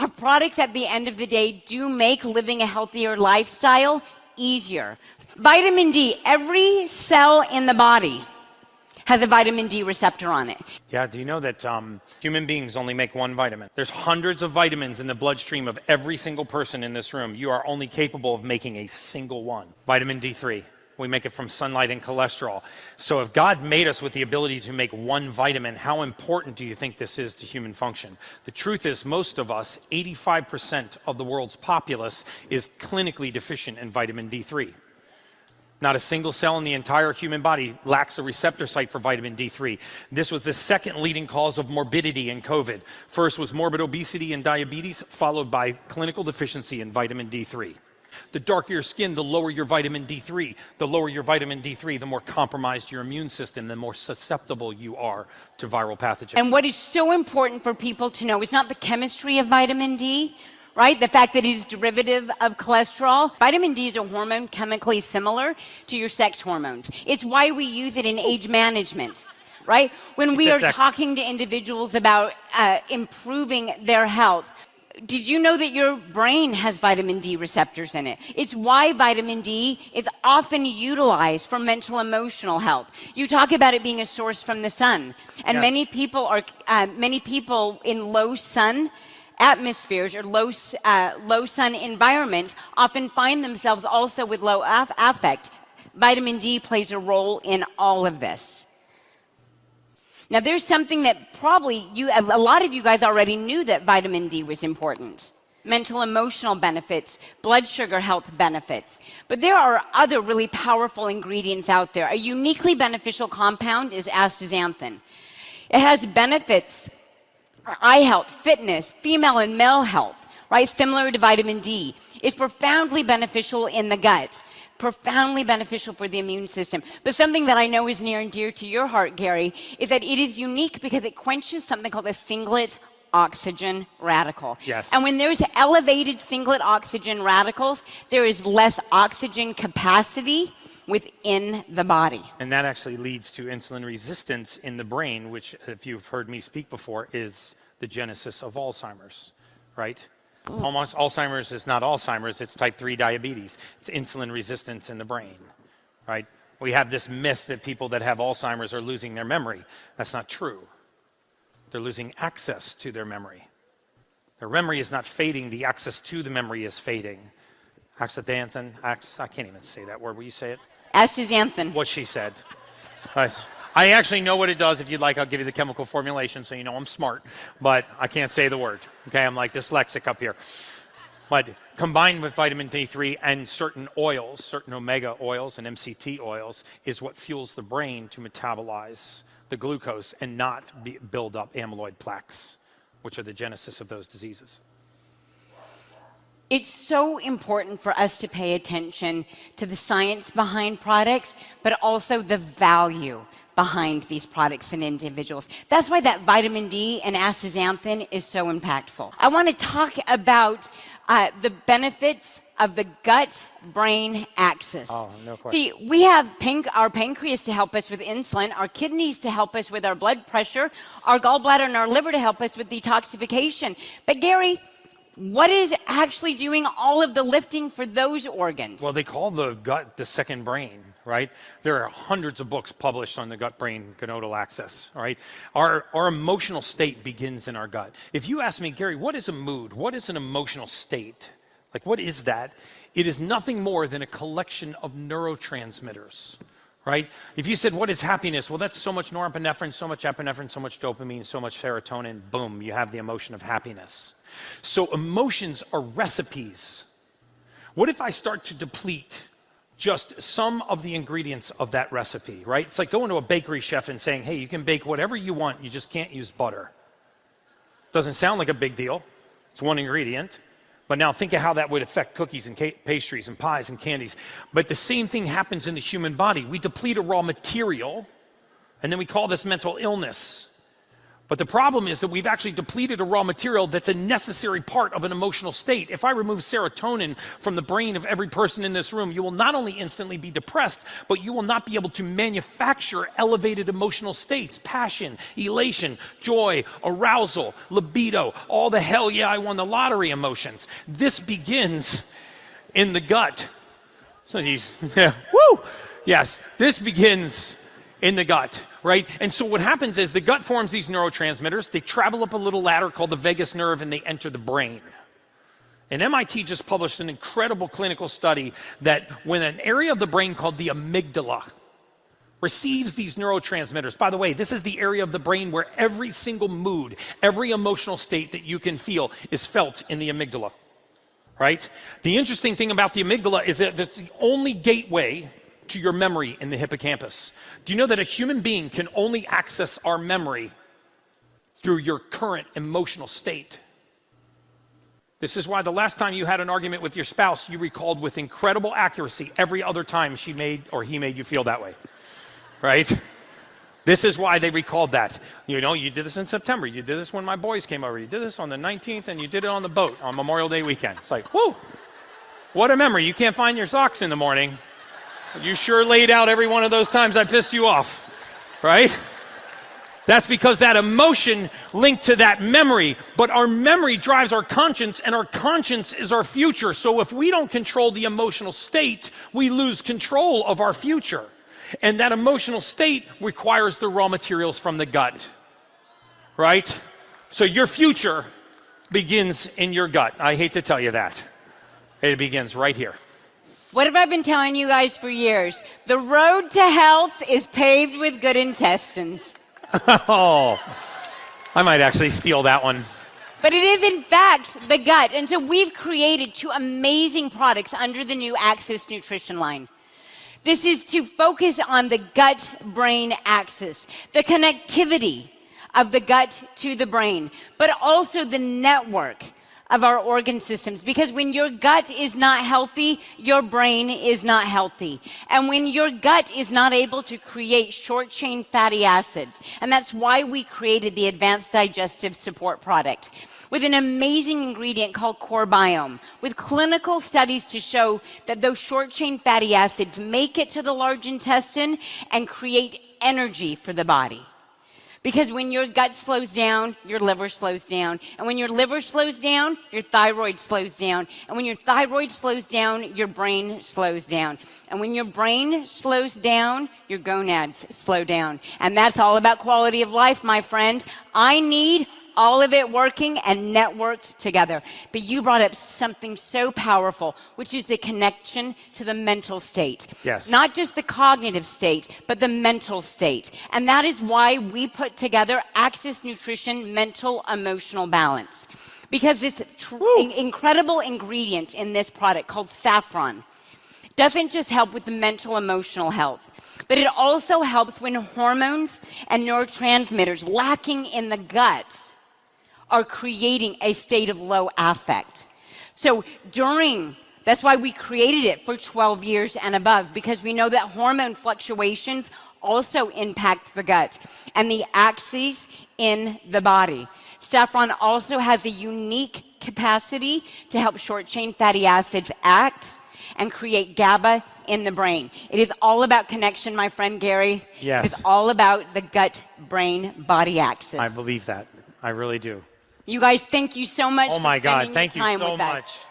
Our products at the end of the day do make living a healthier lifestyle easier. Vitamin D, every cell in the body has a vitamin D receptor on it. Yeah, do you know that human beings only make one vitamin? There's hundreds of vitamins in the bloodstream of every single person in this room. You are only capable of making a single one. Vitamin D3. We make it from sunlight and cholesterol. So if God made us with the ability to make one vitamin, how important do you think this is to human function? The truth is, most of us, 85% of the world's populace, is clinically deficient in vitamin D3. Not a single cell in the entire human body lacks a receptor site for vitamin D3. This was the second leading cause of morbidity in COVID. First was morbid obesity and diabetes, followed by clinical deficiency in vitamin D3. The darker your skin, the lower your vitamin D3. The lower your vitamin D3, the more compromised your immune system, the more susceptible you are to viral pathogens. And what is so important for people to know is not the chemistry of vitamin D, right? The fact that it is derivative of cholesterol. Vitamin D is a hormone chemically similar to your sex hormones. It's why we use it in age management, right? When we are talking to individuals about improving their health, did you know that your brain has vitamin D receptors in it? It's why vitamin D is often utilized for mental emotional health. You talk about it being a source from the sun, and Yes. many people in low sun atmospheres or low sun environments often find themselves also with low affect. Vitamin D plays a role in all of this. Now, there's something that probably a lot of you guys already knew, that vitamin D was important. Mental emotional benefits, blood sugar health benefits. But there are other really powerful ingredients out there. A uniquely beneficial compound is astaxanthin. It has benefits for eye health, fitness, female and male health, right? Similar to vitamin D. It's profoundly beneficial in the gut, profoundly beneficial for the immune system. But something that I know is near and dear to your heart, Gary, is that it is unique because it quenches something called a singlet oxygen radical. Yes. And when there's elevated singlet oxygen radicals, there is less oxygen capacity within the body. And that actually leads to insulin resistance in the brain, which, if you've heard me speak before, is the genesis of Alzheimer's, right? Almost Alzheimer's is not Alzheimer's, it's type 3 diabetes. It's insulin resistance in the brain, right? We have this myth that people that have Alzheimer's are losing their memory. That's not true. They're losing access to their memory. Their memory is not fading, the access to the memory is fading. Astaxanthin, I can't even say that word, will you say it? Astaxanthin. What she said. I actually know what it does. If you'd like, I'll give you the chemical formulation so you know I'm smart, but I can't say the word. Okay, I'm like dyslexic up here. But combined with vitamin D3 and certain oils, certain omega oils and MCT oils, is what fuels the brain to metabolize the glucose and not build up amyloid plaques, which are the genesis of those diseases. It's so important for us to pay attention to the science behind products, but also the value behind these products and individuals. That's why that vitamin D and astaxanthin is so impactful. I want to talk about the benefits of the gut-brain axis. Oh, no question. See, we have our pancreas to help us with insulin, our kidneys to help us with our blood pressure, our gallbladder and our liver to help us with detoxification. But Gary, what is actually doing all of the lifting for those organs? Well, they call the gut the second brain, right? There are hundreds of books published on the gut-brain gonadal axis, all right? Our emotional state begins in our gut. If you ask me, Gary, what is a mood? What is an emotional state? Like, what is that? It is nothing more than a collection of neurotransmitters, right? If you said, what is happiness? Well, that's so much norepinephrine, so much epinephrine, so much dopamine, so much serotonin. Boom, you have the emotion of happiness. So emotions are recipes. What if I start to deplete just some of the ingredients of that recipe, right? It's like going to a bakery chef and saying, hey, you can bake whatever you want, you just can't use butter. Doesn't sound like a big deal. It's one ingredient. But now think of how that would affect cookies and pastries and pies and candies. But the same thing happens in the human body. We deplete a raw material, and then we call this mental illness. But the problem is that we've actually depleted a raw material that's a necessary part of an emotional state. If I remove serotonin from the brain of every person in this room, you will not only instantly be depressed, but you will not be able to manufacture elevated emotional states, passion, elation, joy, arousal, libido, all the hell yeah, I won the lottery emotions. This begins in the gut. So woo! Yes, this begins in the gut. Right? And so what happens is the gut forms these neurotransmitters. They travel up a little ladder called the vagus nerve and they enter the brain. And MIT just published an incredible clinical study that when an area of the brain called the amygdala receives these neurotransmitters, by the way, this is the area of the brain where every single mood, every emotional state that you can feel is felt in the amygdala. Right? The interesting thing about the amygdala is that it's the only gateway to your memory in the hippocampus. Do you know that a human being can only access our memory through your current emotional state? This is why the last time you had an argument with your spouse, you recalled with incredible accuracy every other time she made or he made you feel that way, right? This is why they recalled that. You know, you did this in September, you did this when my boys came over, you did this on the 19th, and you did it on the boat on Memorial Day weekend. It's like, whoo, what a memory. You can't find your socks in the morning. You sure laid out every one of those times I pissed you off, right? That's because that emotion linked to that memory, but our memory drives our conscience, and our conscience is our future. So if we don't control the emotional state, we lose control of our future. And that emotional state requires the raw materials from the gut, right? So your future begins in your gut. I hate to tell you that. It begins right here. What have I been telling you guys for years? The road to health is paved with good intestines. Oh, I might actually steal that one. But it is, in fact, the gut. And so we've created 2 amazing products under the new Access Nutrition line. This is to focus on the gut-brain axis, the connectivity of the gut to the brain, but also the network of our organ systems, because when your gut is not healthy, your brain is not healthy. And when your gut is not able to create short-chain fatty acids, and that's why we created the Advanced Digestive Support product, with an amazing ingredient called Core Biome, with clinical studies to show that those short-chain fatty acids make it to the large intestine and create energy for the body. Because when your gut slows down, your liver slows down. And when your liver slows down, your thyroid slows down. And when your thyroid slows down, your brain slows down. And when your brain slows down, your gonads slow down. And that's all about quality of life, my friend. I need all of it working and networked together. But you brought up something so powerful, which is the connection to the mental state. Yes. Not just the cognitive state, but the mental state. And that is why we put together Access Nutrition Mental Emotional Balance. Because this incredible ingredient in this product called saffron doesn't just help with the mental emotional health, but it also helps when hormones and neurotransmitters lacking in the gut are creating a state of low affect. So that's why we created it for 12 years and above, because we know that hormone fluctuations also impact the gut and the axes in the body. Saffron also has a unique capacity to help short-chain fatty acids act and create GABA in the brain. It is all about connection, my friend Gary. Yes. It's all about the gut-brain-body axis. I believe that. I really do. You guys, thank you so much Oh my for God, spending thank you time so with much. us.